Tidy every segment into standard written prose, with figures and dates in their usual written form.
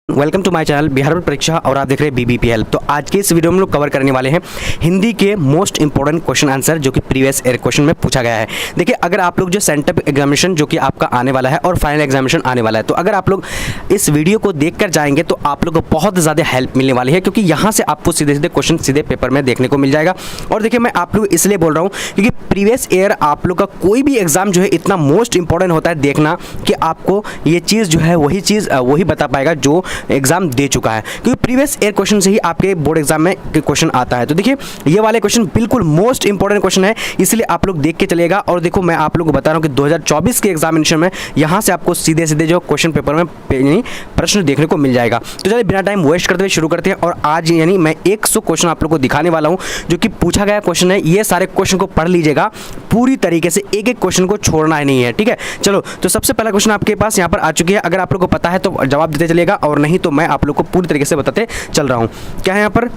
Welcome to my channel Bihar board परीक्षा और आप देख रहे हैं बीबीपी हेल्प। तो आज के इस वीडियो में हम लोग कवर करने वाले हैं हिंदी के मोस्ट इंपॉर्टेंट क्वेश्चन आंसर जो कि प्रीवियस ईयर क्वेश्चन में पूछा गया है। देखिए, अगर आप लोग जो सेंटर एग्जामिनेशन जो कि आपका आने वाला है और फाइनल एग्जामिनेशन आने वाला है, तो अगर आप लोग इस वीडियो को देखकर जाएंगे तो आप लोग को बहुत ज़्यादा हेल्प मिलने वाली है, क्योंकि यहाँ से आपको सीधे सीधे क्वेश्चन सीधे पेपर में देखने को मिल जाएगा। और देखिए, मैं आप लोग इसलिए बोल रहा हूँ क्योंकि प्रीवियस ईयर आप लोग का कोई भी एग्जाम जो है इतना मोस्ट इंपॉर्टेंट होता है देखना कि आपको ये चीज़ जो है वही बता पाएगा जो एग्जाम दे चुका है, क्योंकि प्रीवियस ईयर क्वेश्चन से ही आपके बोर्ड एग्जाम में क्वेश्चन आता है। तो देखिए, ये वाले क्वेश्चन बिल्कुल मोस्ट इंपॉर्टेंट क्वेश्चन है, इसलिए आप लोग देख के चलिएगा। और देखो, मैं आप लोगों को बता रहा हूँ कि 2024 के एग्जामिनेशन में यहाँ से आपको सीधे सीधे जो क्वेश्चन पेपर में प्रश्न देखने को मिल जाएगा। तो चलिए बिना टाइम वेस्ट करते हुए शुरू करते हैं। और आज यानी मैं 100 क्वेश्चन आप लोग को दिखाने वाला हूँ जो कि पूछा गया क्वेश्चन है। ये सारे क्वेश्चन को पढ़ लीजिएगा पूरी तरीके से, एक एक क्वेश्चन को छोड़ना ही नहीं है, ठीक है। चलो, तो सबसे पहला क्वेश्चन आपके पास यहाँ पर आ चुकी है। अगर आप लोग को पता है तो जवाब देते चलिएगा, और नहीं तो मैं आप लोग को पूरी तरीके से बताते चल रहा हूँ। क्या है यहाँ पर?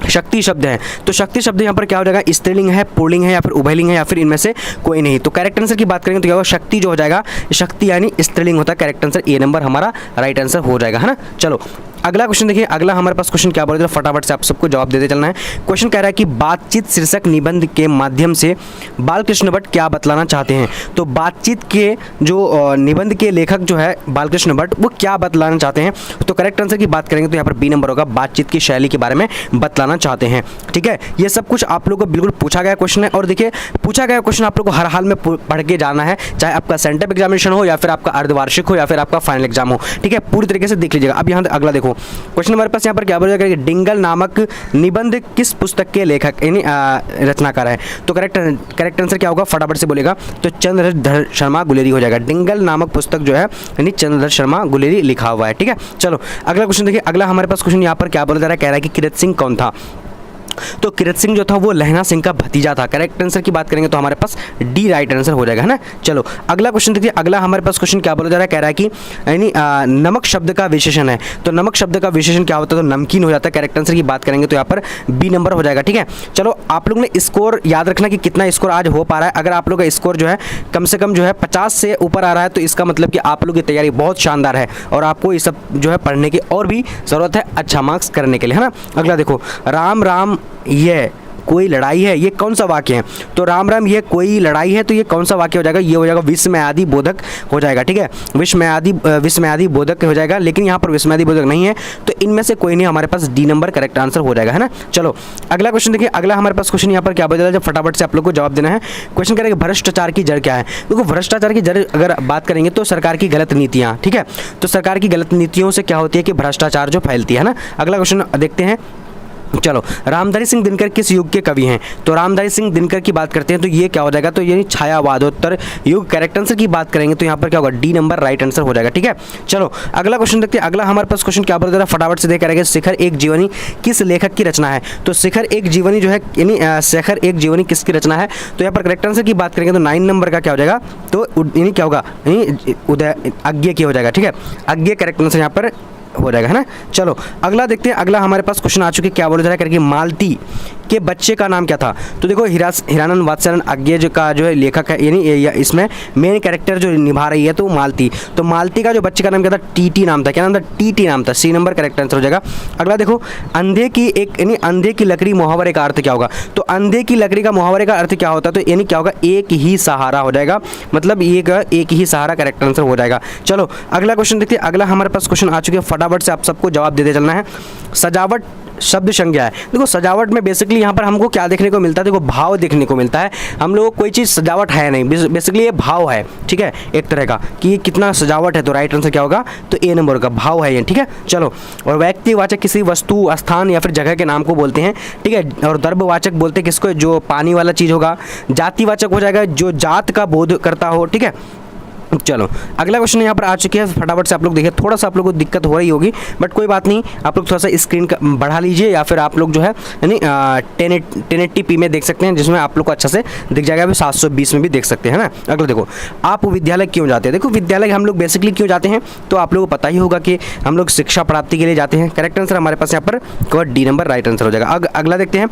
शक्ति शब्द है। तो शक्ति शब्द यहाँ पर क्या हो जाएगा? स्त्रीलिंग है, पुल्लिंग है, या फिर उभयलिंग है, या फिर इनमें से कोई नहीं। तो करेक्ट आंसर की बात करेंगे तो क्या होगा? शक्ति जो हो जाएगा, शक्ति यानी स्त्रीलिंग होता है। करेक्ट आंसर ए नंबर हमारा राइट आंसर हो जाएगा, है ना। चलो अगला क्वेश्चन देखिए। अगला हमारे पास क्वेश्चन क्या बोल रहे हैं, फटाफट से आप सबको जवाब देते चलना है। क्वेश्चन कह रहा है कि बातचीत शीर्षक निबंध के माध्यम से बालकृष्ण भट्ट क्या बतलाना चाहते हैं। तो बातचीत के जो निबंध के लेखक जो है बालकृष्ण भट्ट, वो क्या बतलाना चाहते हैं? तो करेक्ट आंसर की बात करेंगे तो यहाँ पर बी नंबर होगा, बातचीत की शैली के बारे में बतलाना चाहते हैं, ठीक है। ये सब कुछ आप लोगों को बिल्कुल पूछा गया क्वेश्चन है। और देखिए, पूछा गया क्वेश्चन आप लोग को हर हाल में पढ़ के जाना है, चाहे आपका सेंटर एग्जामिनेशन हो, या फिर आपका अर्धवार्षिक हो, या फिर आपका फाइनल एग्जाम हो, ठीक है। पूरी तरीके से देख लीजिएगा। अब यहाँ अगला देखो क्वेश्चन हमारे पास यहाँ पर क्या बोला जाएगा कि डिंगल नामक निबंध किस पुस्तक के लेखक यानी रचनाकार है। तो करेक्ट आंसर क्या होगा? फटाफट से बोलेगा तो चंद्रधर शर्मा गुलेरी हो जाएगा। डिंगल नामक पुस्तक जो है यानी चंद्रधर शर्मा गुलेरी लिखा हुआ है, ठीक है। चलो अगला क्वेश्चन देखिए। अगला हमारे पास क्वेश्चन यहाँ पर क्या बोला जा रहा है? कह रहा है कि किरत सिंह कौन था। तो किरत सिंह जो था वो लहना सिंह का भतीजा था। करेक्ट आंसर की बात करेंगे तो हमारे पास डी राइट आंसर हो जाएगा, है ना। चलो अगला क्वेश्चन देखिए। अगला हमारे पास क्वेश्चन क्या बोला जा रहा है? कह रहा है कि यानी नमक शब्द का विशेषण है। तो नमक शब्द का विशेषण क्या होता है? तो नमकीन हो जाता है। करेक्ट आंसर की बात करेंगे तो यहाँ पर बी नंबर हो जाएगा, ठीक है। चलो आप लोग ने स्कोर याद रखना कि कितना स्कोर आज हो पा रहा है। अगर आप लोग का स्कोर जो है कम से कम जो है 50 से ऊपर आ रहा है, तो इसका मतलब कि आप लोग की तैयारी बहुत शानदार है और आपको ये सब जो है पढ़ने की और भी ज़रूरत है अच्छा मार्क्स करने के लिए, है ना। अगला देखो, राम राम ये कोई लड़ाई है, ये कौन सा वाक्य है? तो राम राम ये कोई लड़ाई है, तो ये कौन सा वाक्य हो जाएगा? ये हो जाएगा विस्मयादि बोधक हो जाएगा, ठीक है। विस्मयादि बोधक हो जाएगा, लेकिन यहाँ पर विस्मयादि बोधक नहीं है, तो इनमें से कोई नहीं, हमारे पास डी नंबर करेक्ट आंसर हो जाएगा, है ना। चलो अगला क्वेश्चन देखिए। अगला हमारे पास क्वेश्चन यहाँ पर क्या बोला जाएगा? फटाफट से आप लोग को जवाब देना है। क्वेश्चन करेंगे भ्रष्टाचार की जड़ क्या है। देखो, भ्रष्टाचार की जड़ अगर बात करेंगे तो सरकार की गलत नीतियाँ, ठीक है। तो सरकार की गलत नीतियों से क्या होती है कि भ्रष्टाचार जो फैलती है ना। अगला क्वेश्चन देखते हैं। चलो, रामधारी सिंह दिनकर किस युग के कवि हैं? तो रामधारी सिंह दिनकर की बात करते हैं तो ये क्या हो जाएगा? तो यानी छायावादोत्तर युग। करेक्ट आंसर की बात करेंगे तो यहाँ पर क्या होगा? डी नंबर राइट आंसर हो जाएगा, ठीक है। चलो अगला क्वेश्चन देखते हैं। अगला हमारे पास क्वेश्चन क्या बोल रहा है? फटाफट से देख रहेगा, शिखर एक जीवनी किस लेखक की रचना है। तो शिखर एक जीवनी जो है यानी शिखर एक जीवनी किसकी रचना है? तो यहाँ पर करेक्ट आंसर की बात करेंगे तो 9 नंबर का क्या हो जाएगा? तो यानी क्या होगा? यानी उदय अज्ञे की हो जाएगा, ठीक है। अज्ञे करेक्ट आंसर यहाँ पर हो जाएगा, है ना। चलो अगला देखते हैं। अगला हमारे पास क्वेश्चन आ चुके, क्या बोला जा रहा है करके मालती के बच्चे का नाम क्या था। तो देखो, हिरानंद वात्स्यायन अज्ञे जो का जो है लेखक है, यानी इसमें मेन कैरेक्टर जो निभा रही है तो मालती। तो मालती का जो बच्चे का नाम क्या था? टीटी नाम था। क्या नाम था? टीटी नाम था। सी नंबर करेक्ट आंसर हो जाएगा। अगला देखो, अंधे की एक यानी अंधे की लकड़ी मुहावरे का अर्थ क्या होगा? तो अंधे की लकड़ी का मुहावरे का अर्थ क्या होता है? तो यानी क्या होगा? एक ही सहारा हो जाएगा, मतलब एक ही सहारा करेक्ट आंसर हो जाएगा। चलो अगला क्वेश्चन देखते हैं। अगला हमारे पास क्वेश्चन आ चुके हैं, फटाफट से आप सबको जवाब देते चलना है। सजावट शब्द संज्ञा है। देखो, सजावट में बेसिकली यहाँ पर हमको क्या देखने को मिलता है? देखो, भाव देखने को मिलता है। हम लोगों को कोई चीज़ सजावट है नहीं, बेसिकली ये भाव है, ठीक है, एक तरह का कि ये कितना सजावट है। तो राइट आंसर क्या होगा? तो ए नंबर का भाव है ये, ठीक है। चलो, और व्यक्तिवाचक किसी वस्तु, स्थान या फिर जगह के नाम को बोलते हैं, ठीक है। और द्रव्यवाचक बोलते हैं किसको? जो पानी वाला चीज़ होगा। जातिवाचक हो जाएगा जो जात का बोध करता हो, ठीक है। चलो अगला क्वेश्चन यहाँ पर आ चुके हैं, फटाफट से आप लोग देखिए। थोड़ा सा आप लोग को दिक्कत हो रही होगी, बट कोई बात नहीं, आप लोग थोड़ा सा स्क्रीन बढ़ा लीजिए, या फिर आप लोग जो है यानी 1080p में देख सकते हैं, जिसमें आप लोग को अच्छा से दिख जाएगा। अभी 720 में भी देख सकते हैं ना। अगला देखो, आप विद्यालय क्यों जाते हैं? देखो, विद्यालय हम लोग बेसिकली क्यों जाते हैं तो आप लोगों को पता ही होगा कि हम लोग शिक्षा प्राप्ति के लिए जाते हैं। करेक्ट आंसर हमारे पास यहाँ पर डी नंबर राइट आंसर हो जाएगा। अगला देखते हैं।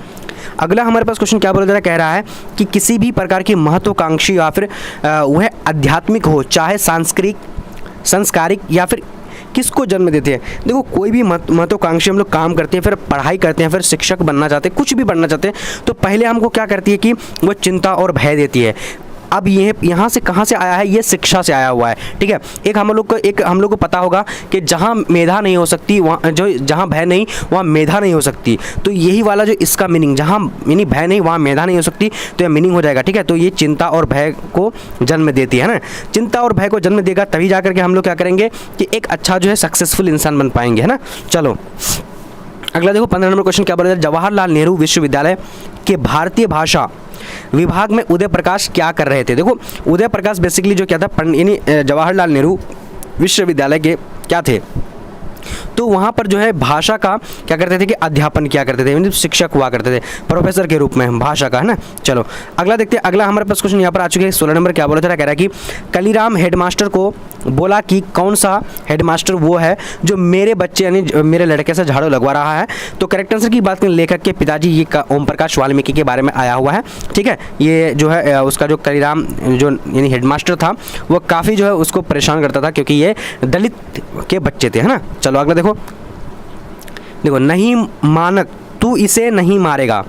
अगला हमारे पास क्वेश्चन क्या बोला जा रहा है? कह रहा है कि किसी भी प्रकार की महत्वाकांक्षी या फिर वह आध्यात्मिक हो, चाहे सांस्कृतिक, संस्कारिक या फिर किसको जन्म देते हैं? देखो कोई भी महत्वाकांक्षी हम लोग काम करते हैं, फिर पढ़ाई करते हैं, फिर शिक्षक बनना चाहते हैं, कुछ भी बनना चाहते हैं, तो पहले हमको क्या करती है कि वो चिंता और भय देती है। अब ये यहाँ से कहाँ से आया है? ये शिक्षा से आया हुआ है, ठीक है। एक हम लोग को पता होगा कि जहाँ मेधा नहीं हो सकती वहाँ जहाँ भय नहीं वहाँ मेधा नहीं हो सकती। तो यही वाला जो इसका मीनिंग, जहाँ यानी भय नहीं वहाँ मेधा नहीं हो सकती, तो ये मीनिंग हो जाएगा, ठीक है। तो ये चिंता और भय को जन्म देती है ना। चिंता और भय को जन्म देगा तभी जा करके हम लोग क्या करेंगे कि एक अच्छा जो है सक्सेसफुल इंसान बन पाएंगे, है ना। चलो अगला देखो 15 नंबर क्वेश्चन क्या बोला जाए। जवाहरलाल नेहरू विश्वविद्यालय के भारतीय भाषा विभाग में उदय प्रकाश क्या कर रहे थे? देखो उदय प्रकाश बेसिकली जो क्या था, यानी जवाहरलाल नेहरू विश्वविद्यालय के क्या थे, तो वहाँ पर जो है भाषा का क्या करते थे कि अध्यापन किया करते थे, मतलब शिक्षक हुआ करते थे, प्रोफेसर के रूप में भाषा का, है ना। चलो अगला देखते हैं। अगला हमारे पास क्वेश्चन यहाँ पर आ चुके हैं 16 नंबर क्या बोला था, कह रहा है कि कलीराम हेडमास्टर को बोला कि कौन सा हेडमास्टर वो है जो मेरे बच्चे यानी मेरे लड़के से झाड़ू लगवा रहा है। तो करेक्ट आंसर की बात करें, लेखक के पिताजी ये ओम प्रकाश वाल्मीकि के बारे में आया हुआ है, ठीक है। ये जो है उसका जो कलीराम जो यानी हेडमास्टर था वो काफ़ी जो है उसको परेशान करता था, क्योंकि ये दलित के बच्चे थे, है ना। चलो अगला देखो नहीं मानक तू इसे नहीं मारेगा,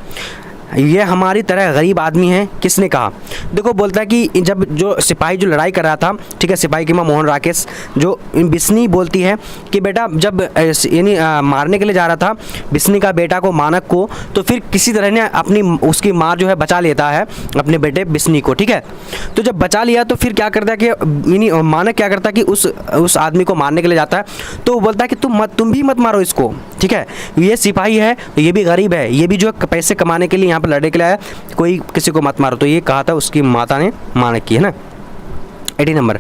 ये हमारी तरह गरीब आदमी है, किसने कहा? देखो बोलता है कि जब जो सिपाही जो लड़ाई कर रहा था, ठीक है, सिपाही की माँ मोहन राकेश, जो बिस्नी बोलती है कि बेटा जब यानी मारने के लिए जा रहा था बिस्नी का बेटा को, मानक को, तो फिर किसी तरह ने अपनी उसकी माँ जो है बचा लेता है अपने बेटे बिस्नी को, ठीक है। तो जब बचा लिया तो फिर क्या करता है कि यानी मानक क्या करता है कि उस आदमी को मारने के लिए जाता है, तो वो बोलता है कि तुम भी मत मारो इसको, ठीक है, ये सिपाही है, ये भी गरीब है, ये भी जो पैसे कमाने के लिए यहाँ पर लड़ने के लिए आया, कोई किसी को मत मारो। तो ये कहा था उसकी माता ने मानक की, है ना। 18 नंबर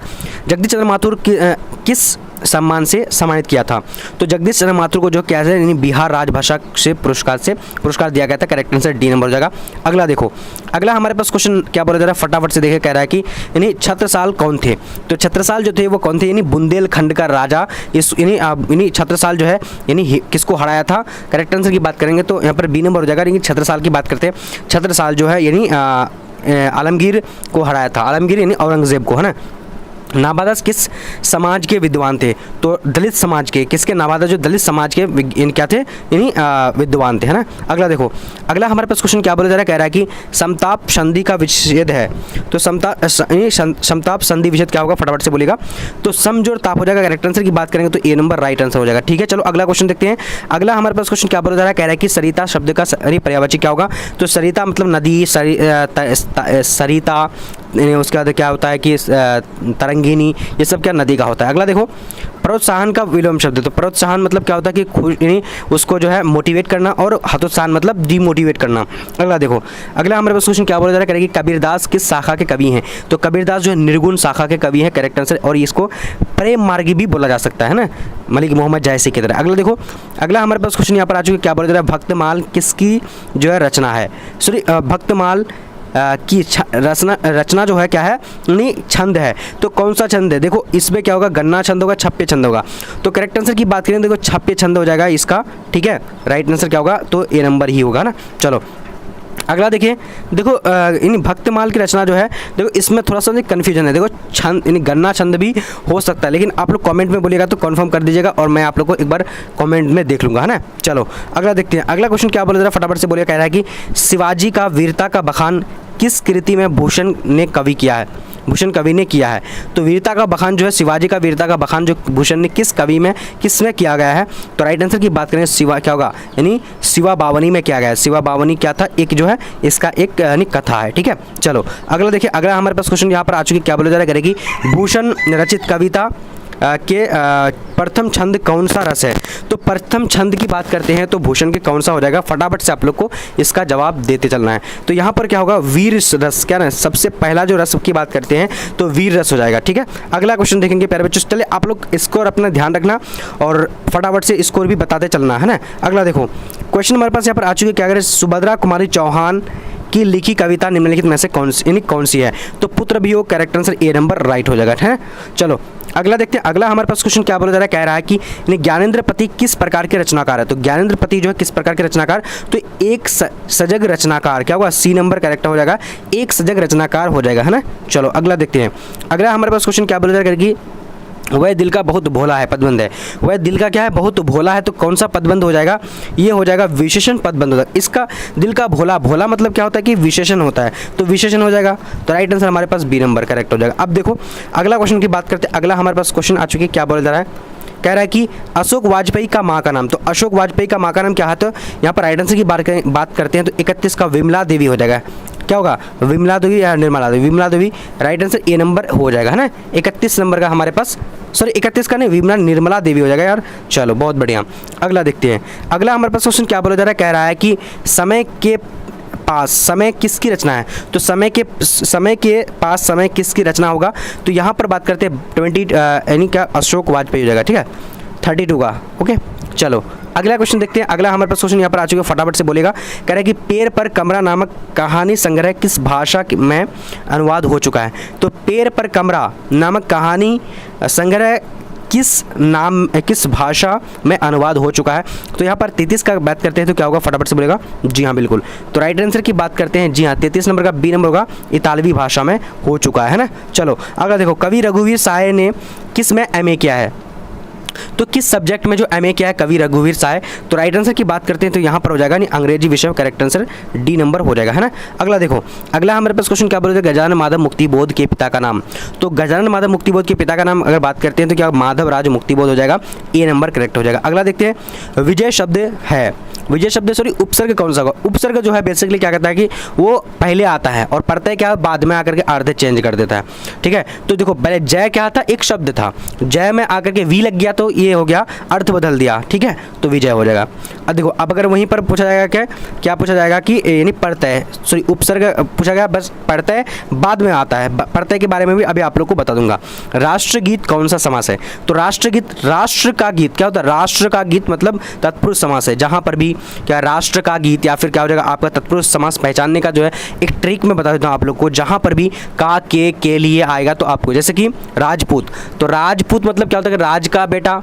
जगदीश चंद्र माथुर किस सम्मान से सम्मानित किया था? तो जगदीश चंद्र माथुर को जो क्या है यानी बिहार राजभाषा से पुरस्कार दिया गया था। करेक्ट आंसर डी नंबर हो जाएगा। अगला देखो, अगला हमारे पास क्वेश्चन क्या बोला जा रहा है, फटाफट से देखे। कह रहा है कि यानी छत्रसाल कौन थे? तो छत्रसाल जो थे वो कौन थे? यानी बुंदेलखंड का राजा, इस यानी छत्रसाल जो है यानी किसको हराया था? करेक्ट आंसर की बात करेंगे तो यहाँ पर बी नंबर हो जाएगा। यानी छत्रसाल की बात करते हैं, छत्रसाल जो है यानी आलमगीर को हराया था, आलमगीर यानी औरंगजेब को, है ना। नाबादास किस समाज के विद्वान थे? तो दलित समाज के, किसके? नाबादास जो दलित समाज के क्या थे यानी विद्वान थे, है ना। अगला देखो, अगला हमारे पास क्वेश्चन क्या बोला जा रहा है, कह रहा है कि समताप संधि का विच्छेद है। तो समताप संधि विच्छेद क्या होगा, फटाफट से बोलेगा। तो सम जोड़ ताप हो जाएगा। करेक्ट आंसर की बात करेंगे तो ए नंबर राइट आंसर हो जाएगा, ठीक है। चलो अगला क्वेश्चन देखते हैं। अगला हमारे पास क्वेश्चन क्या बोला जा रहा है, कह रहा है कि सरिता शब्द का पर्यायवाची क्या होगा? तो सरिता मतलब नदी, सरिता, उसके बाद क्या होता है कि तरंगिनी, ये सब क्या नदी का होता है। अगला देखो, प्रोत्साहन का विलोम शब्द। तो प्रोत्साहन मतलब क्या होता है कि खुश यानी उसको जो है मोटिवेट करना, और हतोत्साहन मतलब डिमोटिवेट करना। अगला देखो, अगला हमारे पास क्वेश्चन क्या बोला जा रहा है, करेगी कबीरदास किस शाखा के कवि हैं? तो कबीरदास जो है निर्गुण शाखा के कवि हैं। करेक्ट आंसर, और इसको प्रेम मार्गी भी बोला जा सकता है ना, मलिक मोहम्मद जायसी की तरह। अगला देखो, अगला हमारे पास क्वेश्चन यहाँ पर आ चुके, क्या बोला जा रहा है, भक्तमाल किसकी जो है रचना है? सॉरी, भक्तमाल की रचना जो है क्या है, नहीं छंद है। तो कौन सा छंद है? देखो इसमें क्या होगा, गन्ना छंद होगा, छप्पे छंद होगा। तो करेक्ट आंसर की बात करें, देखो छप्पे छंद हो जाएगा इसका, ठीक है। राइट आंसर क्या होगा, तो ए नंबर ही होगा ना। चलो अगला देखिए, देखो इन भक्तमाल की रचना जो है, देखो इसमें थोड़ा सा कन्फ्यूजन है। देखो छंद यानी गन्ना छंद भी हो सकता है, लेकिन आप लोग कमेंट में बोलिएगा तो कंफर्म कर दीजिएगा, और मैं आप लोग को एक बार कमेंट में देख लूँगा, है ना। चलो अगला देखते हैं। अगला क्वेश्चन क्या बोला, जरा फटाफट से बोलिए। कह रहा है कि शिवाजी का वीरता का बखान किस कृति में भूषण कवि ने किया है? तो वीरता का बखान जो है, शिवाजी का वीरता का बखान जो भूषण ने किस कवि में किसमें किया गया है? तो राइट आंसर की बात करें, शिवा क्या होगा, यानी शिवा बावनी में किया गया है। शिवा बावनी क्या था, एक जो है इसका एक यानी कथा है, ठीक है। चलो अगला देखिए, अगला हमारे पास क्वेश्चन यहाँ पर आ चुकी, क्या बोला जा रहा है, करेगी भूषण रचित कविता के प्रथम छंद कौन सा रस है? तो प्रथम छंद की बात करते हैं तो भूषण के कौन सा हो जाएगा? फटाफट से आप लोग को इसका जवाब देते चलना है। तो यहाँ पर क्या होगा, वीर रस, क्या ना, सबसे पहला जो रस की बात करते हैं तो वीर रस हो जाएगा, ठीक है। अगला क्वेश्चन देखेंगे प्यारे बच्चों। चलिए आप लोग स्कोर अपना ध्यान रखना और फटाफट से स्कोर भी बताते चलना, है ना। अगला देखो, क्वेश्चन हमारे पास यहाँ पर आ चुके, क्या करें, सुभद्रा कुमारी चौहान की लिखी कविता निम्नलिखित में से कौन सी है? तो पुत्र भी हो। Correct answer A number right हो जाएगा, है। चलो अगला देखते हैं। अगला हमारे पास क्वेश्चन क्या बोला जा रहा है, कह रहा है कि ज्ञानेंद्र पति किस प्रकार के रचनाकार है? तो ज्ञानेंद्र पति जो है किस प्रकार के रचनाकार? तो एक सजग रचनाकार, क्या होगा, सी नंबर करेक्ट हो जाएगा, एक सजग रचनाकार हो जाएगा, है ना। चलो अगला देखते हैं। अगला हमारे पास क्वेश्चन क्या बोला जा रहा है कि वह दिल का बहुत भोला है, पदबंध है। वह दिल का क्या है, बहुत भोला है, तो कौन सा पदबंध हो जाएगा, ये हो जाएगा विशेषण पदबंध हो जाएगा। इसका दिल का भोला, भोला मतलब क्या होता है कि विशेषण होता है, तो विशेषण हो जाएगा। तो राइट आंसर हमारे पास बी नंबर करेक्ट हो जाएगा। अब देखो अगला क्वेश्चन की बात करते हैं। अगला हमारे पास क्वेश्चन आ चुकी है, क्या बोला जा रहा है, कह रहा है कि अशोक वाजपेयी का माँ का नाम। तो अशोक वाजपेयी का माँ का नाम क्या है, तो यहाँ पर राइट आंसर की बात करते हैं तो 31 का विमला देवी हो जाएगा। क्या होगा, विमला देवी या Nirmala Devi, Vimla Devi right answer A number हो जाएगा, है ना। 31 नंबर का हमारे पास, सॉरी 31 का नहीं, विमला निर्मला देवी हो जाएगा यार। चलो बहुत बढ़िया, अगला देखते हैं। अगला हमारे पास क्वेश्चन क्या बोला जा रहा है, कह रहा है कि समय के पास समय किसकी रचना है। तो समय के पास समय किसकी रचना होगा, तो यहाँ पर बात करते हैं 20 यानी क्या अशोक वाजपेयी हो जाएगा, ठीक है, 32 का। ओके चलो अगला क्वेश्चन देखते हैं। अगला हमारे पास क्वेश्चन यहाँ पर आ चुका है, फटाफट से बोलेगा। कह रहा है कि पैर पर कमरा नामक कहानी संग्रह किस भाषा में अनुवाद हो चुका है। तो पैर पर कमरा नामक कहानी संग्रह किस भाषा में अनुवाद हो चुका है। तो यहाँ पर 33 का बात करते हैं तो क्या होगा, फटाफट से बोलेगा। जी हाँ बिल्कुल, तो राइट आंसर की बात करते हैं, जी हाँ 33 नंबर का बी नंबर होगा, इतालवी भाषा में हो चुका है ना। चलो अगला देखो, कवि रघुवीर साय ने किस में एमए किया है। तो किस सब्जेक्ट में जो एमए किया है कवि रघुवीर साय। तो राइट आंसर की बात करते हैं तो यहाँ पर हो जाएगा नहीं, अंग्रेजी विषय में करेक्ट आंसर डी नंबर हो जाएगा, है ना। अगला देखो, अगला हमारे पास क्वेश्चन क्या बोलते हैं, गजानन माधव मुक्तिबोध के पिता का नाम। तो गजानन माधव मुक्तिबोध के पिता का नाम अगर बात करते हैं तो क्या माधव राज मुक्तिबोध हो जाएगा, ए नंबर करेक्ट हो जाएगा। अगला देखते हैं, विजय शब्द है, विजय शब्द सॉरी उपसर्ग कौन सा होगा। उपसर्ग जो है बेसिकली क्या कहता है कि वो पहले आता है और प्रत्यय क्या बाद में आकर के अर्थ चेंज कर देता है, ठीक है। तो देखो पहले जय क्या था, एक शब्द था, जय में आकर के वी लग गया तो ये हो गया, अर्थ बदल दिया, ठीक है, तो विजय हो जाएगा। अब देखो अब अगर वहीं पर पूछा जाएगा क्या पूछा जाएगा कि यानी प्रत्यय सॉरी उपसर्ग पूछा गया, बस प्रत्यय बाद में आता है, प्रत्यय के बारे में भी अभी आप लोग को बता दूंगा। राष्ट्रगीत कौन सा समास है। तो राष्ट्रगीत, राष्ट्र का गीत क्या होता है, राष्ट्र का गीत मतलब तत्पुरुष समास है। जहां पर भी क्या राष्ट्र का गीत या फिर क्या हो जाएगा आपका तत्पुरुष समास पहचानने का जो है एक ट्रिक मैं बता देता हूँ आप लोग को। जहां पर भी का के लिए आएगा तो आपको, जैसे कि राजपूत, तो राजपूत मतलब क्या होता है, राज का बेटा,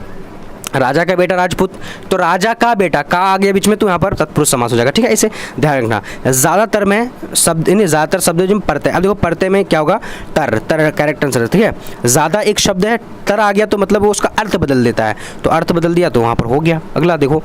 राजा का बेटा राजपूत, तो राजा का बेटा का आ गया बीच में तो यहाँ पर तत्पुरुष समास हो जाएगा, ठीक है, इसे ध्यान रखना। ज़्यादातर में शब्द यानी ज़्यादातर शब्द जो प्रत्यय, अब देखो प्रत्यय में क्या होगा, तर करेक्ट आंसर है, ठीक है। ज़्यादा एक शब्द है, तर आ गया तो मतलब वो उसका अर्थ बदल देता है, तो अर्थ बदल दिया तो वहाँ पर हो गया। अगला देखो,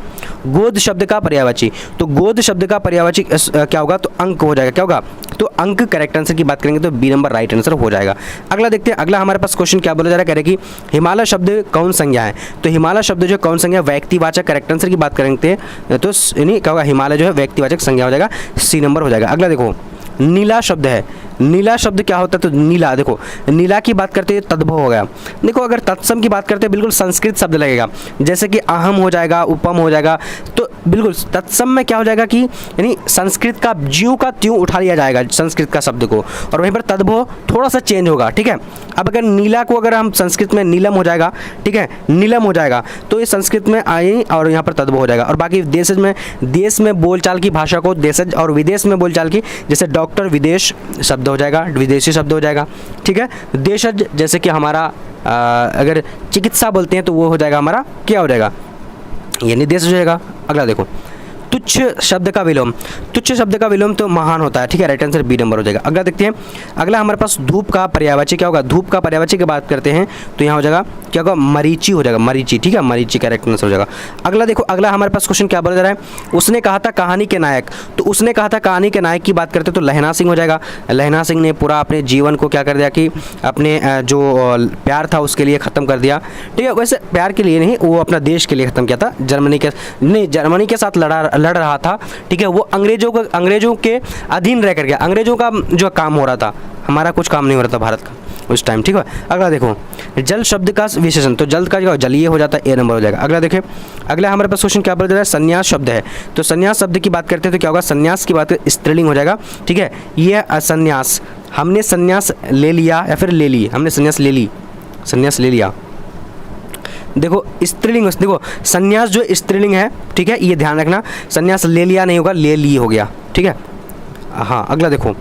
गोद शब्द का पर्यायवाची, तो गोद शब्द का पर्यायवाची क्या होगा, तो अंक हो जाएगा, क्या होगा, तो अंक करेक्ट आंसर की बात करेंगे तो बी नंबर राइट आंसर हो जाएगा। अगला देखते हैं, अगला हमारे पास क्वेश्चन क्या बोला जा रहा है, कह रहे कि हिमालय शब्द कौन संज्ञा है। तो हिमालय शब्द जो कौन संज्ञा, व्यक्तिवाचक करेक्ट आंसर की बात करेंगे तो यानी क्या होगा, हिमालय जो है व्यक्तिवाचक संज्ञा हो जाएगा, सी नंबर हो जाएगा। अगला देखो, नीला शब्द है, नीला शब्द क्या होता है, तो नीला, देखो नीला की बात करते हैं तद्भव हो गया। देखो अगर तत्सम की बात करते हैं बिल्कुल संस्कृत शब्द लगेगा, जैसे कि अहम हो जाएगा, उपम हो जाएगा, तो बिल्कुल तत्सम में क्या हो जाएगा कि यानी संस्कृत का ज्यों का त्यों उठा लिया जाएगा संस्कृत का शब्द को, और वहीं पर तद्भव थोड़ा सा चेंज होगा, ठीक है। अब अगर नीला को अगर हम संस्कृत में नीलम हो जाएगा, ठीक है, नीलम हो जाएगा तो ये संस्कृत में आई और यहाँ पर तद्भव हो जाएगा। और बाकी देश में बोलचाल की भाषा को देशज, और विदेश में बोलचाल की जैसे डॉक्टर विदेश शब्द हो जाएगा, विदेशी शब्द हो जाएगा, ठीक है। देशज जैसे कि हमारा अगर चिकित्सा बोलते हैं तो वो हो जाएगा हमारा क्या हो जाएगा, यानी देश हो जाएगा। अगला देखो, तुच्छ शब्द का विलोम, तुच्छ शब्द का विलोम तो महान होता है, ठीक है, राइट आंसर बी नंबर हो जाएगा। अगला देखते हैं, अगला हमारे पास धूप का पर्यायवाची क्या होगा, धूप का पर्यायवाची की बात करते हैं तो यहाँ हो जाएगा क्या होगा, मरीची हो जाएगा, मरीची, ठीक है, मरीची का करेक्ट आंसर हो जाएगा। अगला देखो, अगला हमारे पास क्वेश्चन क्या बोला जा रहा है, उसने कहा था कहानी के नायक। तो उसने कहा था कहानी के नायक की बात करते तो लहना सिंह हो जाएगा। लहना सिंह ने पूरा अपने जीवन को क्या कर दिया कि अपने जो प्यार था उसके लिए ख़त्म कर दिया, ठीक है। वैसे प्यार के लिए नहीं, वो अपना देश के लिए ख़त्म किया था, जर्मनी के साथ लड़ रहा था, ठीक है। वो अंग्रेजों के अधीन रह कर गया, अंग्रेजों का जो काम हो रहा था, हमारा कुछ काम नहीं हो रहा था भारत का उस टाइम, ठीक है। अगला देखो, जल शब्द का विशेषण, तो जल का जो जलीय हो जाता है, ए नंबर हो जाएगा। अगला देखें, अगला हमारे पास क्वेश्चन क्या बोला जा रहा है, संन्यास शब्द है। तो संन्यास शब्द की बात करते हैं तो क्या होगा, संन्यास की बात स्त्रीलिंग हो जाएगा, ठीक है। ये संन्यास, हमने संन्यास ले लिया या फिर ले ली, हमने संन्यास ले ली, संन्यास ले लिया। देखो स्त्रीलिंग, देखो संन्यास जो स्त्रीलिंग है, ठीक है, ये ध्यान रखना, संन्यास ले लिया नहीं होगा, ले ली हो गया, ठीक है। हाँ अगला देखो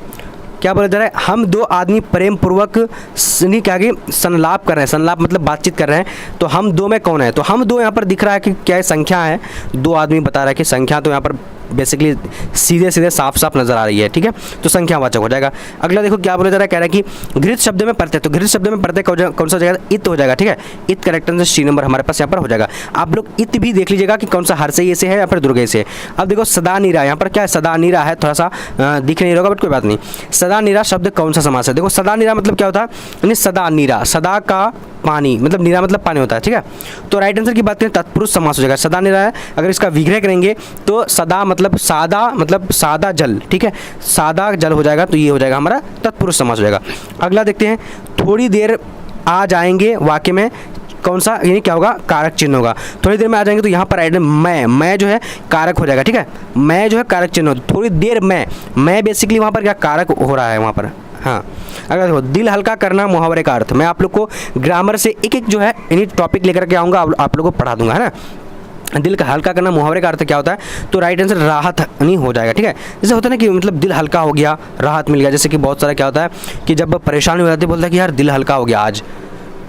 क्या बोला जा रहा है, हम दो आदमी प्रेम पूर्वक क्या कि संलाप कर रहे हैं, संलाप मतलब बातचीत कर रहे हैं, तो हम दो में कौन है, तो हम दो यहाँ पर दिख रहा है कि क्या संख्या है, दो आदमी बता रहा है कि संख्या, तो यहाँ पर बेसिकली सीधे सीधे साफ साफ नजर आ रही है, ठीक है, तो संख्यावाचक हो जाएगा। अगला देखो क्या बोला जा रहा है, कह रहा है कि घृत शब्द में प्रत्यय, तो घृत शब्द में प्रत्यय कौन सा हो जाएगा, इत हो जाएगा, ठीक है, इत करेक्ट आंसर सी नंबर हमारे पास यहाँ पर हो जाएगा। आप लोग इत भी देख लीजिएगा कि कौन सा हर्षेय से है या फिर दुर्गेय से। अब देखो सदा नीरा, यहाँ पर क्या है, सदा नीरा है, थोड़ा सा दिख नहीं होगा बट कोई बात नहीं। सदा नीरा शब्द कौन सा समास है, देखो सदा नीरा मतलब क्या होता है, यानी सदा नीरा, सदा का पानी, मतलब नीरा मतलब पानी होता है, ठीक है। तो राइट आंसर की बात करें तत्पुरुष समास हो जाएगा, सदा नीरा है। अगर इसका विग्रह करेंगे तो सदा मतलब सादा जल, ठीक है, सादा जल हो जाएगा, तो ये हो जाएगा हमारा तत्पुरुष समास हो जाएगा। अगला देखते हैं, थोड़ी देर आ जाएंगे वाक्य में कौन सा, यानी क्या होगा, कारक चिन्ह होगा। थोड़ी देर में आ जाएंगे तो यहाँ पर राइट मैं जो है कारक हो जाएगा, ठीक है, मैं जो है कारक चिन्ह, थोड़ी देर मैं बेसिकली वहाँ पर क्या कारक हो रहा है वहाँ पर। हाँ, अगर देखो दिल हल्का करना मुहावरे का अर्थ, मैं आप लोग को ग्रामर से एक एक जो है यानी टॉपिक लेकर के आऊँगा, आप लोगों को पढ़ा दूंगा, है ना। दिल का हल्का करना मुहावरे का अर्थ क्या होता है, तो राइट आंसर राहत नहीं हो जाएगा, ठीक है। जैसे होता है ना कि मतलब दिल हल्का हो गया, राहत मिल गया, जैसे कि बहुत सारा क्या होता है कि जब परेशानी हो जाती है बोलता है कि यार दिल हल्का हो गया आज,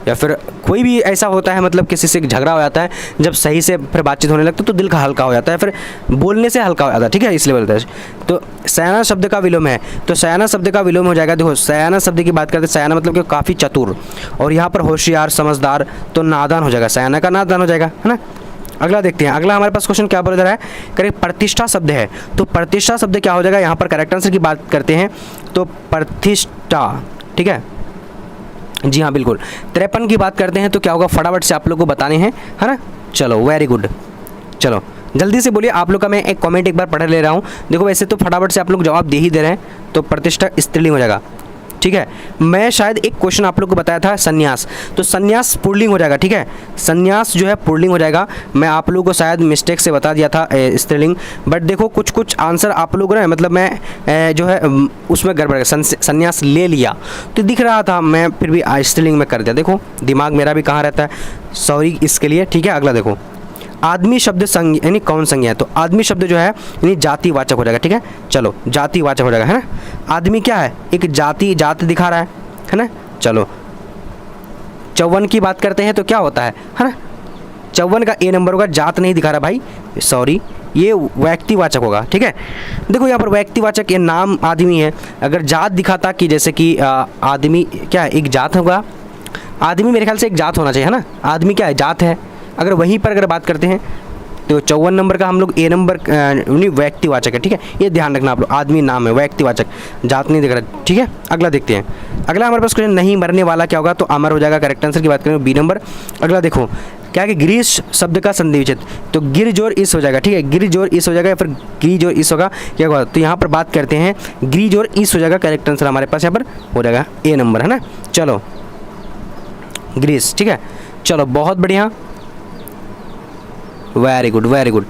या फिर कोई भी ऐसा होता है मतलब किसी से झगड़ा हो जाता है, जब सही से फिर बातचीत होने लगती है तो दिल का हल्का हो जाता है, फिर बोलने से हल्का हो जाता है, ठीक है, इसलिए बोलते हैं। तो सयाना शब्द का विलोम है, तो सयाना शब्द का विलोम हो जाएगा, देखो सयाना शब्द की बात करते हैं, सयाना मतलब कि काफ़ी चतुर, और यहाँ पर होशियार समझदार, तो नादान हो जाएगा, सयाना का नादान हो जाएगा, है ना। अगला देखते हैं, अगला हमारे पास क्वेश्चन क्या बोला जा रहा है, करेक्ट प्रतिष्ठा शब्द है, तो प्रतिष्ठा शब्द क्या हो जाएगा, यहाँ पर करेक्ट आंसर की बात करते हैं तो प्रतिष्ठा, ठीक है, जी हाँ बिल्कुल। 53 की बात करते हैं तो क्या होगा, फटाफट से आप लोग को बताने हैं, है ना। चलो वेरी गुड, चलो जल्दी से बोलिए, आप लोग का मैं एक कमेंट एक बार पढ़ ले रहा हूँ। देखो वैसे तो फटाफट से आप लोग जवाब दे ही दे रहे हैं, तो प्रतिष्ठा स्त्रीलिंग हो जाएगा, ठीक है। मैं शायद एक क्वेश्चन आप लोग को बताया था संन्यास, तो संन्यास पुल्लिंग हो जाएगा, ठीक है, संन्यास जो है पुल्लिंग हो जाएगा। मैं आप लोगों को शायद मिस्टेक से बता दिया था स्त्रीलिंग, बट देखो कुछ आंसर आप लोग ना मतलब मैं जो है उसमें गड़बड़, संन्यास ले लिया तो दिख रहा था, मैं फिर भी स्त्रीलिंग में कर दिया, देखो दिमाग मेरा भी कहाँ रहता है, सॉरी इसके लिए, ठीक है। अगला देखो, आदमी शब्द संज्ञा यानी कौन संज्ञा है, तो आदमी शब्द जो है यानी जातिवाचक हो जाएगा, ठीक है, चलो जातिवाचक हो जाएगा, है ना। आदमी क्या है, एक जात दिखा रहा है ना। चलो 54 की बात करते हैं तो क्या होता है ना, 54 का ए नंबर होगा, जात नहीं दिखा रहा भाई, सॉरी, ये व्यक्तिवाचक होगा, ठीक है। देखो यहाँ पर व्यक्तिवाचक, ये नाम आदमी है, अगर जात दिखाता कि जैसे कि आदमी क्या है, एक जात होगा, आदमी मेरे ख्याल से एक जात होना चाहिए, है ना, आदमी क्या है, जात है। अगर वहीं पर अगर बात करते हैं तो 54 नंबर का हम लोग ए नंबर व्यक्तिवाचक है, ठीक है, ये ध्यान रखना आप लोग, आदमी नाम है, व्यक्तिवाचक, जात नहीं दिख रहा, ठीक है। अगला देखते हैं, अगला हमारे पास क्वेश्चन, नहीं मरने वाला क्या होगा, तो अमर हो जाएगा, करेक्ट आंसर की बात करें बी नंबर। अगला देखो क्या है कि ग्रीस शब्द का संधि विच्छेद, तो गिर जोर इस हो जाएगा, ठीक है, गिर जोर इस हो जाएगा या फिर गिरी जोर इस होगा, क्या होगा, तो यहाँ पर बात करते हैं गिरी जोर इस हो जाएगा, करेक्ट आंसर हमारे पास यहाँ पर हो जाएगा ए नंबर, है ना। चलो ग्रीस, ठीक है, चलो बहुत बढ़िया, वेरी गुड वेरी गुड।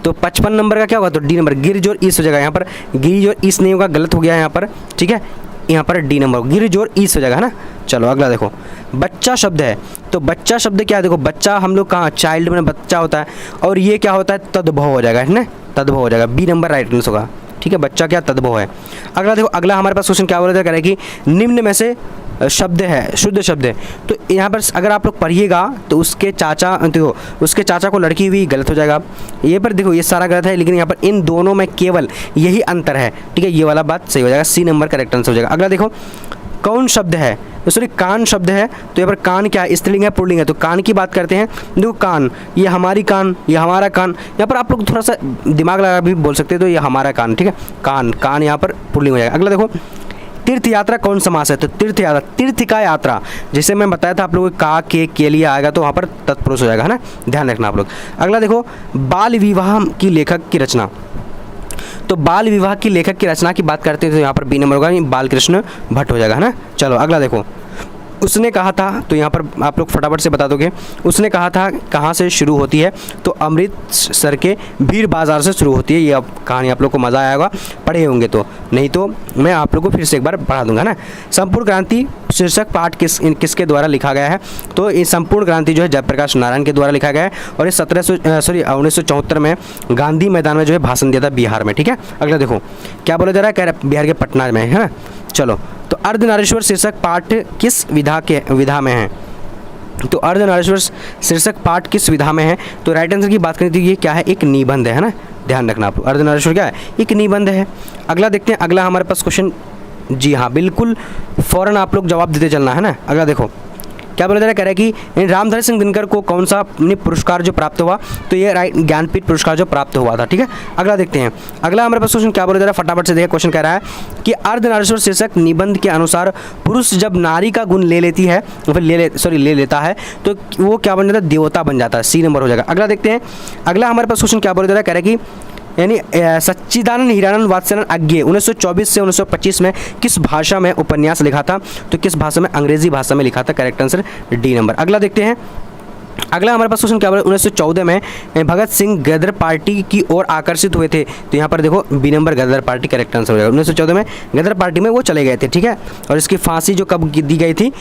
तो 55 नंबर का क्या होगा, तो डी नंबर, गिर जोर ईस हो जाएगा, यहाँ पर गिर जोर ईस नहीं होगा, गलत हो गया यहाँ पर, ठीक है, यहाँ पर डी नंबर गिर जोर ईस हो जाएगा, है ना। चलो अगला देखो, बच्चा शब्द है, तो बच्चा शब्द क्या है, देखो बच्चा हम लोग कहाँ चाइल्ड में बच्चा होता है, और ये क्या होता है, तद्भव हो जाएगा, है ना, तद्भव हो जाएगा, बी नंबर राइट आंसर होगा, ठीक है, बच्चा क्या तद्भव है। अगला देखो, अगला हमारे पास क्वेश्चन क्या बोला जाएगा, कि निम्न में से शब्द है शुद्ध शब्द है, तो यहाँ पर अगर आप लोग पढ़िएगा तो उसके चाचा, देखो उसके चाचा को लड़की हुई, गलत हो जाएगा, ये पर देखो ये सारा गलत है, लेकिन यहाँ पर इन दोनों में केवल यही अंतर है, ठीक है, ये वाला बात सही हो जाएगा, सी नंबर करेक्ट आंसर हो जाएगा। अगला देखो, कौन शब्द है, तो सॉरी कान शब्द है, तो यहाँ पर कान क्या है, स्त्रीलिंग है पुल्लिंग है, तो कान की बात करते हैं, देखो कान, ये हमारी कान, ये हमारा कान, यहाँ पर आप लोग थोड़ा सा दिमाग लगा भी बोल सकते हैं, तो ये हमारा कान, ठीक है, कान कान यहाँ पर पुल्लिंग हो जाएगा। अगला देखो, तीर्थ यात्रा कौन समास है, तो तीर्थ यात्रा, तीर्थ का यात्रा, जैसे मैं बताया था आप लोगों को का के लिए आएगा, तो वहाँ पर तत्पुरुष हो जाएगा, है ना, ध्यान रखना आप लोग। अगला देखो, बाल विवाह की लेखक की रचना, तो बाल विवाह की लेखक की रचना की बात करते हैं तो यहाँ पर बी नंबर होगा, बालकृष्ण भट्ट हो जाएगा, है ना। चलो अगला देखो, उसने कहा था, तो यहाँ पर आप लोग फटाफट से बता दोगे, उसने कहा था कहाँ से शुरू होती है, तो अमृतसर के भीड़ बाजार से शुरू होती है, ये कहानी आप लोग को मज़ा आया होगा, पढ़े होंगे तो, नहीं तो मैं आप लोग को फिर से एक बार पढ़ा दूंगा ना। संपूर्ण क्रांति शीर्षक पाठ किसके द्वारा लिखा गया है, तो ये संपूर्ण क्रांति जो है जयप्रकाश नारायण के द्वारा लिखा गया है, और ये 1974 में गांधी मैदान में जो है भाषण दिया था बिहार में, ठीक है। अगला देखो क्या बोला जा रहा है, कह रहा है बिहार के पटना में, है ना। चलो, तो अर्धनारीश्वर शीर्षक पाठ किस विधा में है, तो अर्धनारीश्वर शीर्षक पाठ किस विधा में है, तो राइट आंसर की बात करें तो ये क्या है, एक निबंध है ना, ध्यान रखना आप। अर्धनारीश्वर क्या है, एक निबंध है। अगला देखते हैं, अगला हमारे पास क्वेश्चन, जी हाँ बिल्कुल फ़ौरन आप लोग जवाब देते चलना है ना। अगला देखो क्या बोला जा रहा है, कह रहा है कि रामधारी सिंह दिनकर को कौन सा पुरस्कार जो प्राप्त हुआ, तो ये ज्ञानपीठ पुरस्कार जो प्राप्त हुआ था, ठीक है। अगला देखते हैं, अगला हमारे पास क्वेश्चन क्या बोला जा रहा है, फटाफट से देखिए। क्वेश्चन कह रहा है कि अर्धनारीश्वर शीर्षक निबंध के अनुसार पुरुष जब नारी का गुण ले लेती है, फिर ले लेता है, तो वो क्या बन जाता है, देवता बन जाता है। सी नंबर हो जाएगा। अगला देखते हैं, अगला हमारे पास क्वेश्चन क्या बोला जा रहा है, कह रहा है कि यानी सच्चिदानंद हीरानंद वात्स्यायन अज्ञे 1924 से 1925 में किस भाषा में उपन्यास लिखा था, तो किस भाषा में, अंग्रेजी भाषा में लिखा था। Correct answer D number. अगला देखते हैं, अगला हमारे पास क्वेश्चन क्या बोला, 1914 में भगत सिंह गदर पार्टी की ओर आकर्षित हुए थे, तो यहाँ पर देखो बी नंबर गदर पार्टी करेक्ट आंसर हो जाएगा। 1914 में गदर पार्टी में वो चले गए थे, ठीक है। और इसकी फांसी जो कब दी गई थी,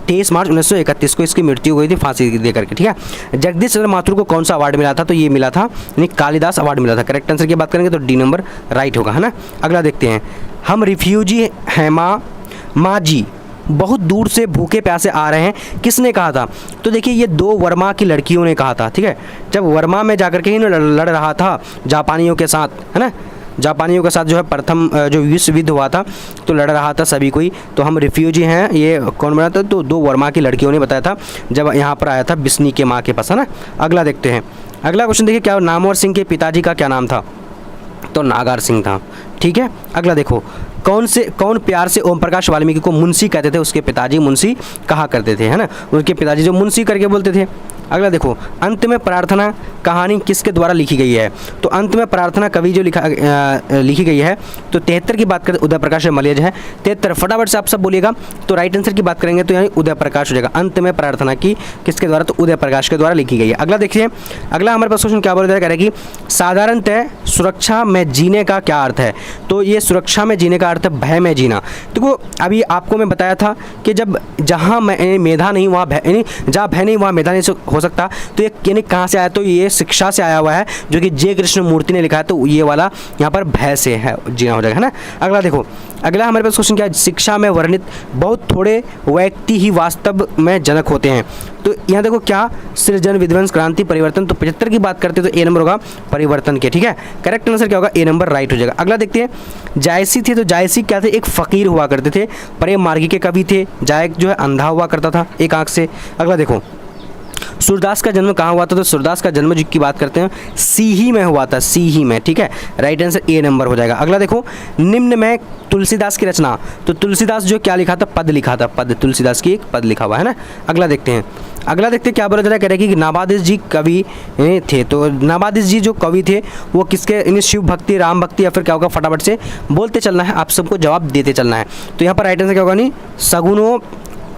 23 मार्च 1931 को इसकी मृत्यु हुई थी फांसी दे करके, ठीक है। जगदीश चंद्र माथुर को कौन सा अवार्ड मिला था, तो ये मिला था यानी कालिदास अवार्ड मिला था। करेक्ट आंसर की बात करेंगे तो डी नंबर राइट होगा, है ना। अगला देखते हैं, हम रिफ्यूजी हैं माँ जी बहुत दूर से भूखे प्यासे आ रहे हैं, किसने कहा था, तो देखिए ये 2 वर्मा की लड़कियों ने कहा था, ठीक है। जब वर्मा में जाकर के ही लड़ रहा था जापानियों के साथ, है ना, जापानियों के साथ जो है प्रथम जो विश्व युद्ध हुआ था, तो लड़ रहा था सभी कोई, तो हम रिफ्यूजी हैं ये कौन बना था, तो 2 वर्मा की लड़कियों ने बताया था जब यहाँ पर आया था बिस्नी के माँ के पास, है ना। अगला देखते हैं, अगला क्वेश्चन देखिए, क्या नामवर सिंह के पिताजी का क्या नाम था, तो नागार सिंह था, ठीक है। अगला देखो, कौन प्यार से ओम प्रकाश वाल्मीकि को मुंशी कहते थे, उसके पिताजी मुंशी कहा करते थे, है ना, उनके पिताजी जो मुंशी करके बोलते थे। अगला देखो, अंत में प्रार्थना कहानी किसके द्वारा लिखी गई है, तो अंत में प्रार्थना कवि जो लिखी गई है, तो 73 की बात करें उदय प्रकाश मलयज है। 73 फटाफट से आप सब बोलिएगा, तो राइट आंसर की बात करेंगे तो यानी उदय प्रकाश हो जाएगा। अंत में प्रार्थना की किसके द्वारा, तो उदय प्रकाश के द्वारा लिखी गई है। अगला देखिए, अगला हमारे पास क्वेश्चन क्या बोला जा रहा है कि साधारणतः सुरक्षा में जीने का क्या अर्थ है, तो ये सुरक्षा में जीने का अर्थ है भय में जीना। देखो अभी आपको मैं बताया था कि जब जहाँ मेधा नहीं वहाँ भय, जहाँ भय नहीं वहाँ मेधा नहीं हो सकता, तो ये यानी कहाँ से आया, तो ये शिक्षा से आया हुआ है, जो कि जे कृष्ण मूर्ति ने लिखा है, तो ये वाला यहाँ पर भय से है जीना हो जाएगा, है ना। अगला देखो, अगला हमारे पास क्वेश्चन क्या है, शिक्षा में वर्णित बहुत थोड़े व्यक्ति ही वास्तव में जनक होते हैं, तो यहाँ देखो क्या, सृजन विध्वंस क्रांति परिवर्तन, तो 75 की बात करते हैं तो ए नंबर होगा परिवर्तन के, ठीक है। करेक्ट आंसर क्या होगा, ए नंबर राइट हो जाएगा। अगला देखते हैं, जायसी थे, तो जायसी क्या थे, एक फकीर हुआ करते थे, प्रेम मार्गी के कवि थे, जायक जो है अंधा हुआ करता था एक आंख से। अगला देखो, सूरदास का जन्म कहाँ हुआ था, तो सूरदास का जन्म की बात करते हैं सीही में हुआ था, सीही में, ठीक है। राइट आंसर ए नंबर हो जाएगा। अगला देखो, निम्न में तुलसीदास की रचना, तो तुलसीदास जो क्या लिखा था, पद लिखा था, पद, तुलसीदास की एक पद लिखा हुआ है ना। अगला देखते हैं, अगला देखते हैं क्या बोला जा रहा है, कह रहे हैं कि नाबादिस जी कवि थे, तो नाबादिस जी जो कवि थे वो किसके, शिव भक्ति, राम भक्ति, या फिर क्या होगा, फटाफट से बोलते चलना है, आप सबको जवाब देते चलना है। तो यहाँ पर राइट आंसर क्या होगा, नहीं सगुनो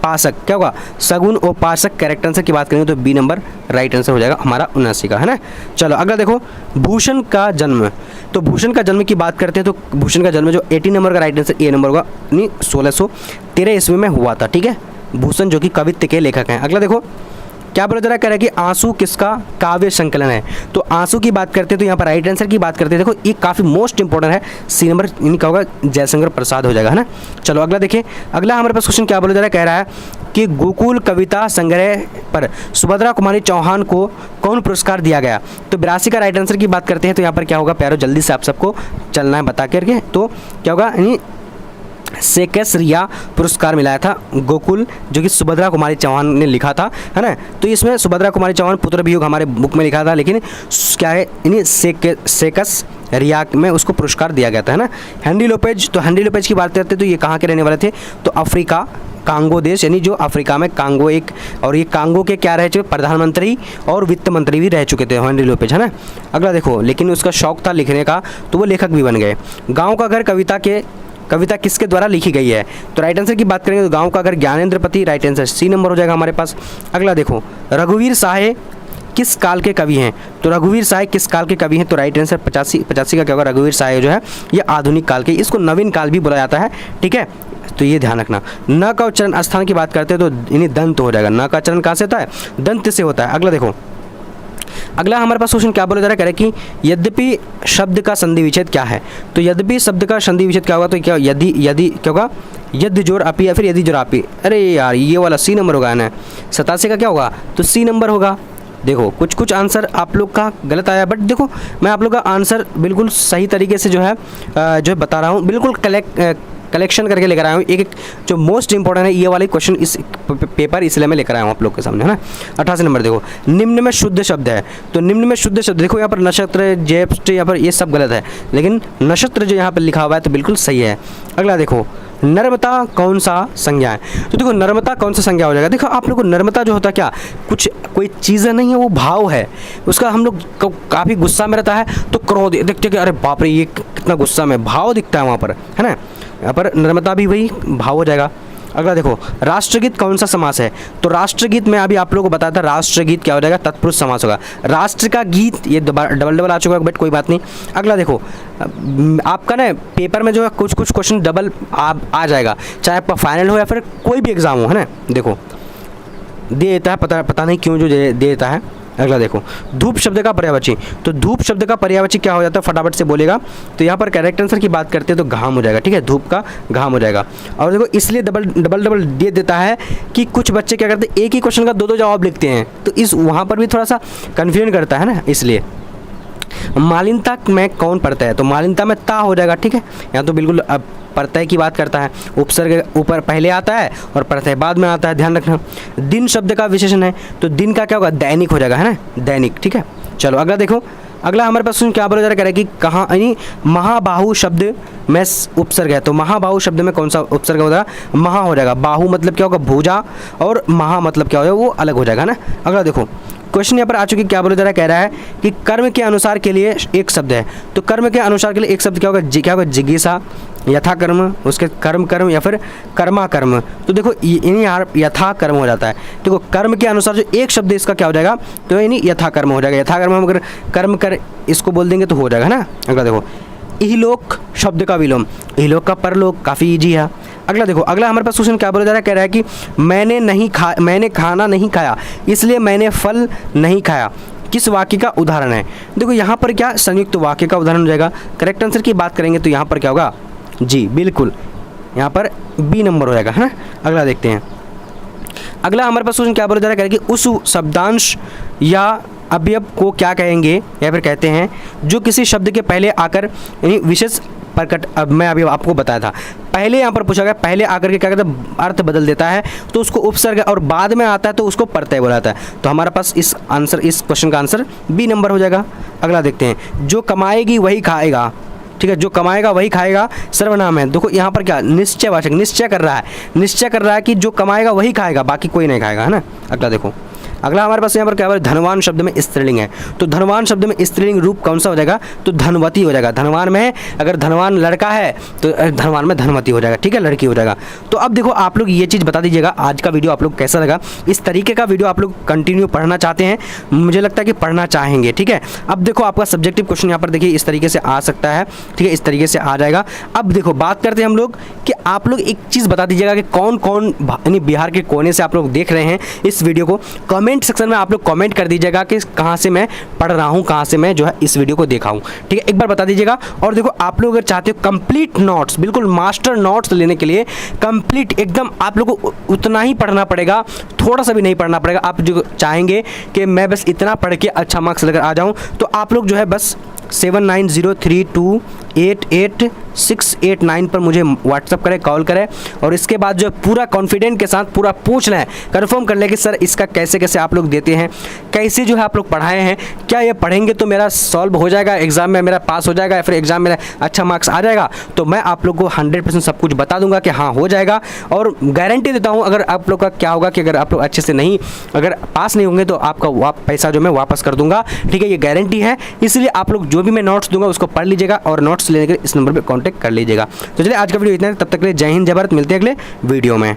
पासक, क्या होगा, सगुन उपासक। करेक्ट आंसर की बात करेंगे तो बी नंबर राइट आंसर हो जाएगा हमारा 79 का, है ना। चलो अगला देखो, भूषण का जन्म, तो भूषण का जन्म की बात करते हैं तो भूषण का जन्म जो 80 नंबर का राइट आंसर ए नंबर होगा, नहीं 1613 ईस्वी में हुआ था, ठीक है। भूषण जो कि कवित्व के लेखक हैं। अगला देखो क्या बोला जा रहा है, कह रहा है कि आंसू किसका काव्य संकलन है, तो आंसू की बात करते हैं तो यहाँ पर राइट आंसर की बात करते हैं, देखो ये काफ़ी मोस्ट इंपॉर्टेंट है, सी नंबर इनका होगा जयशंकर प्रसाद हो जाएगा, है ना। चलो अगला देखिए, अगला हमारे पास क्वेश्चन क्या बोला जा रहा है, कह रहा है कि गोकुल कविता संग्रह पर सुभद्रा कुमारी चौहान को कौन पुरस्कार दिया गया, तो 82 का राइट आंसर की बात करते हैं तो यहाँ पर क्या होगा, प्यारो जल्दी से आप सबको चलना है बता करके, तो क्या होगा, सेकेसरिया पुरस्कार मिलाया था गोकुल, जो कि सुभद्रा कुमारी चौहान ने लिखा था, है ना। तो इसमें सुभद्रा कुमारी चौहान पुत्र वियोग हमारे बुक में लिखा था, लेकिन क्या है, इन्हीं सेकस रिया में उसको पुरस्कार दिया गया था, है ना। हेनरी लोपेज, तो हेनरी लोपेज की बात करते तो ये कहाँ के रहने वाले थे, तो अफ्रीका, कांगो देश, यानी जो अफ्रीका में कांगो एक, और ये कांगो के क्या रह चुके, प्रधानमंत्री और वित्त मंत्री भी रह चुके थे हेनरी लोपेज, है ना। अगला देखो, लेकिन उसका शौक था लिखने का, तो वो लेखक भी बन गए। गाँव का घर कविता किसके द्वारा लिखी गई है, तो राइट आंसर की बात करेंगे तो गांव का घर ज्ञानेंद्रपति, राइट आंसर सी नंबर हो जाएगा हमारे पास। अगला देखो, रघुवीर साहे किस काल के कवि हैं, तो रघुवीर साहे किस काल के कवि हैं, तो राइट आंसर 85 का क्या होगा, रघुवीर साहे जो है ये आधुनिक काल के, इसको नवीन काल भी बोला जाता है, ठीक है। तो ये ध्यान रखना। न का उच्चारण स्थान की बात करते हैं तो इन्हें दंत हो जाएगा, न का उच्चारण कहाँ से होता है, दंत से होता है। अगला देखो, अगला हमारे पास क्वेश्चन क्या बोला जा रहा है, कह रहे कि यद्यपि शब्द का संधि विच्छेद क्या है, तो यद्यपि शब्द का संधि विच्छेद क्या होगा, तो क्या यदि क्या होगा, यदि जोर अपी या फिर यदि जोर अपी, अरे यार ये वाला सी नंबर होगा ना। 87 का क्या होगा, तो सी नंबर होगा, देखो कुछ कुछ आंसर आप लोग का गलत आया, बट देखो मैं आप लोग का आंसर बिल्कुल सही तरीके से जो है बता रहा हूँ, बिल्कुल कलेक्शन करके लेकर आया हूँ। एक जो मोस्ट इंपॉर्टेंट है ये वाले क्वेश्चन इस पेपर इसलिए मैं लेकर आया हूँ आप लोग के सामने, है ना। 88 नंबर देखो, निम्न में शुद्ध शब्द है। तो निम्न में शुद्ध शब्द देखो, यहाँ पर नक्षत्र, ज्येष्ठ, यहाँ पर ये सब गलत है, लेकिन नक्षत्र जो यहाँ पर लिखा हुआ है तो बिल्कुल सही है। अगला देखो, नर्मता कौन सा संज्ञा है। तो देखो नर्मता कौन सा संज्ञा हो जाएगा। देखो आप लोग को नर्मता जो होता है क्या, कुछ कोई चीज़ नहीं है, वो भाव है उसका। हम लोग काफ़ी गुस्सा में रहता है तो क्रोध देखते कि अरे बाप रे ये कितना गुस्सा में, भाव दिखता है वहाँ पर, है ना। यहाँ पर नर्मता भी वही भाव हो जाएगा। अगला देखो, राष्ट्रगीत कौन सा समास है। तो राष्ट्रगीत में अभी आप लोगों को बताया था, राष्ट्रगीत क्या हो जाएगा, तत्पुरुष समास होगा। राष्ट्र का गीत ये डबल आ चुका है, बट कोई बात नहीं। अगला देखो, आपका ना पेपर में जो है कुछ कुछ क्वेश्चन डबल आ जाएगा, चाहे आपका फाइनल हो या फिर कोई भी एग्ज़ाम हो, है ना। देखो दे देता है, पता नहीं क्यों जो दे देता है। अगला देखो, धूप शब्द का पर्यायवाची। तो धूप शब्द का पर्यायवाची क्या हो जाता है, फटाफट से बोलेगा। तो यहाँ पर करेक्ट आंसर की बात करते हैं तो घाम हो जाएगा, ठीक है, धूप का घाम हो जाएगा। और देखो इसलिए डबल दे देता है कि कुछ बच्चे क्या करते हैं, एक ही क्वेश्चन का दो जवाब लिखते हैं, तो इस वहाँ पर भी थोड़ा सा कन्फ्यूजन करता है ना, इसलिए। मालिनता में कौन पढ़ता है। तो मालिनता में ता हो जाएगा, ठीक है। यहाँ तो बिल्कुल अब प्रत्यय की बात करता है, उपसर्ग ऊपर पहले आता है और प्रत्यय बाद में आता है, ध्यान रखना। दिन शब्द का विशेषण है, तो दिन का क्या होगा, दैनिक हो जाएगा, है ना, दैनिक, ठीक है। चलो अगला देखो, अगला हमारे पास क्या बोला जा रहा है कि कहाँ, यानी महाबाहु शब्द में उपसर्ग है। तो महाबाहु शब्द में कौन सा उपसर्ग होगा, महा हो जाएगा। बाहु मतलब क्या होगा, भुजा, और महा मतलब क्या हो जाएगा, वो अलग हो जाएगा ना। अगला देखो, क्वेश्चन यहाँ पर आ चुकी, क्या बोला जा रहा है, कह रहा है कि कर्म के अनुसार के लिए एक शब्द है। तो कर्म के अनुसार के लिए एक शब्द क्या होगा, क्या होगा, जिज्ञासा, यथा कर्म, उसके कर्म या फिर कर्मा कर्म। तो देखो यानी यथा कर्म हो जाता है। देखो कर्म के अनुसार जो एक शब्द इसका क्या हो जाएगा, तो यानी यथा कर्म हो जाएगा। यथा कर्म हम अगर कर्म कर इसको बोल देंगे तो हो जाएगा ना। अगला देखो, इहलोक शब्द का विलोम, इहलोक का परलोक, काफ़ी ईजी है। अगला देखो, अगला हमारे पास क्वेश्चन क्या बोला जा रहा है, कह रहा है कि मैंने खाना नहीं खाया इसलिए मैंने फल नहीं खाया, किस वाक्य का उदाहरण है। देखो यहाँ पर क्या संयुक्त वाक्य का उदाहरण हो जाएगा। करेक्ट आंसर की बात करेंगे तो यहाँ पर क्या होगा, जी बिल्कुल यहाँ पर बी नंबर हो जाएगा, है ना। अगला देखते हैं, अगला हमारे पास क्वेश्चन क्या बोला जा रहा है, कह रहा है कि उस शब्दांश या अवयव को क्या कहेंगे या फिर कहते हैं जो किसी शब्द के पहले आकर यानी विशेष प्रकट। अब मैं अभी आपको बताया था, पहले यहाँ पर पूछा गया, पहले आकर के क्या कहता है, अर्थ बदल देता है, तो उसको उपसर्ग, और बाद में आता है तो उसको प्रत्यय बोला जाता है। तो हमारे पास इस क्वेश्चन का आंसर बी नंबर हो जाएगा। अगला देखते हैं, जो कमाएगी वही खाएगा, ठीक है, जो कमाएगा वही खाएगा, सर्वनाम है। देखो यहाँ पर क्या निश्चयवाचक, निश्चय कर रहा है कि जो कमाएगा वही खाएगा, बाकी कोई नहीं खाएगा, है ना। अगला देखो, अगला हमारे पास यहाँ पर क्या है, धनवान शब्द में स्त्रीलिंग है। तो धनवान शब्द में स्त्रीलिंग रूप कौन सा हो जाएगा, तो धनवती हो जाएगा। धनवान में अगर धनवान लड़का है तो धनवान में धनवती हो जाएगा, ठीक है, लड़की हो जाएगा। तो अब देखो आप लोग ये चीज़ बता दीजिएगा, आज का वीडियो आप लोग कैसा लगा। इस तरीके का वीडियो आप लोग कंटिन्यू पढ़ना चाहते हैं, मुझे लगता है कि पढ़ना चाहेंगे, ठीक है। अब देखो आपका सब्जेक्टिव क्वेश्चन यहाँ पर देखिए इस तरीके से आ सकता है, ठीक है, इस तरीके से आ जाएगा। अब देखो बात करते हैं हम लोग कि आप लोग एक चीज़ बता दीजिएगा कि कौन कौन यानी बिहार के कोने से आप लोग देख रहे हैं इस वीडियो को। कमेंट सेक्शन में आप लोग कमेंट कर दीजिएगा कि कहाँ से मैं पढ़ रहा हूँ, कहाँ से मैं जो है इस वीडियो को देखा हूँ, ठीक है, एक बार बता दीजिएगा। और देखो आप लोग अगर चाहते हो कंप्लीट नोट्स, बिल्कुल मास्टर नोट्स लेने के लिए कंप्लीट एकदम आप लोगों को उतना ही पढ़ना पड़ेगा, थोड़ा सा भी नहीं पढ़ना पड़ेगा। आप जो चाहेंगे कि मैं बस इतना पढ़ के अच्छा मार्क्स लेकर आ जाऊँ, तो आप लोग जो है बस 7903288689 पर मुझे व्हाट्सअप करें, कॉल करें, और इसके बाद जो पूरा कॉन्फिडेंट के साथ पूरा पूछ लें, कंफर्म कर लें कि सर इसका कैसे कैसे आप लोग देते हैं, कैसे जो है आप लोग पढ़ाए हैं, क्या ये पढ़ेंगे तो मेरा सॉल्व हो जाएगा, एग्जाम में मेरा पास हो जाएगा या फिर एग्जाम में अच्छा मार्क्स आ जाएगा। तो मैं आप लोग को 100% सब कुछ बता दूंगा कि हाँ हो जाएगा, और गारंटी देता हूँ अगर आप लोग का क्या होगा कि अगर आप लोग अच्छे से नहीं, अगर पास नहीं होंगे तो आपका पैसा जो मैं वापस कर दूंगा, ठीक है, ये गारंटी है। इसलिए आप लोग जो भी मैं नोट्स दूंगा उसको पढ़ लीजिएगा और नोट्स लेने के लिए इस नंबर पे कांटेक्ट कर लीजिएगा। तो चलिए आज का वीडियो इतना है, तब तक के लिए जय हिंद जय भारत, मिलते हैं अगले वीडियो में।